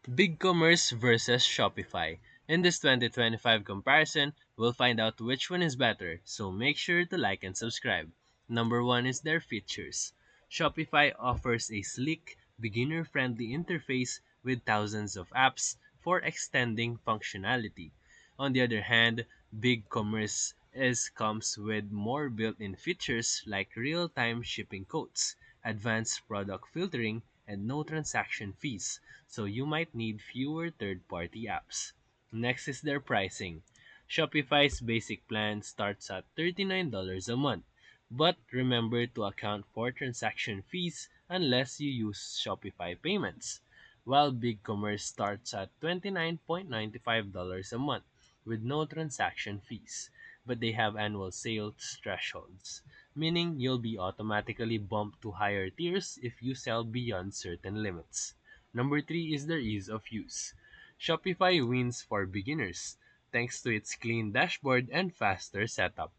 BigCommerce versus Shopify. In this 2025 comparison, we'll find out which one is better, so make sure to like and subscribe. Number 1 is their features. Shopify offers a sleek, beginner-friendly interface with thousands of apps for extending functionality. On the other hand, BigCommerce comes with more built-in features like real-time shipping codes, advanced product filtering, and no transaction fees, so you might need fewer third-party apps. Next is their pricing. Shopify's basic plan starts at $39 a month, but remember to account for transaction fees unless you use Shopify payments, while BigCommerce starts at $29.95 a month with no transaction fees, but they have annual sales thresholds, meaning you'll be automatically bumped to higher tiers if you sell beyond certain limits. Number 3 is their ease of use. Shopify wins for beginners thanks to its clean dashboard and faster setup.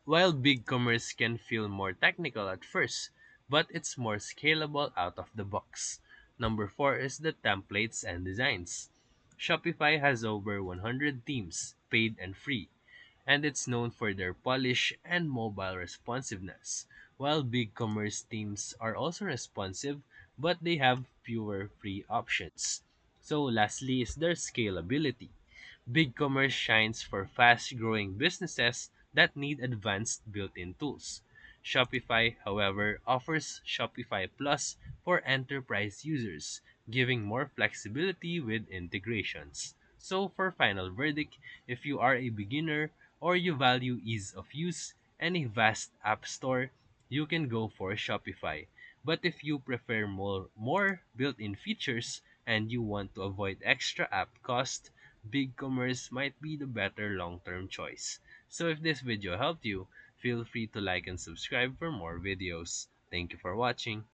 While BigCommerce can feel more technical at first, but it's more scalable out of the box. Number 4 is the templates and designs. Shopify has over 100 themes, paid and free, and it's known for their polish and mobile responsiveness. While BigCommerce themes are also responsive, but they have fewer free options. So lastly is their scalability. BigCommerce shines for fast-growing businesses that need advanced built-in tools. Shopify, however, offers Shopify Plus for enterprise users, giving more flexibility with integrations. So for final verdict, if you are a beginner or you value ease of use and a vast app store, you can go for Shopify. But if you prefer more built-in features and you want to avoid extra app cost, BigCommerce might be the better long-term choice. So if this video helped you, feel free to like and subscribe for more videos. Thank you for watching.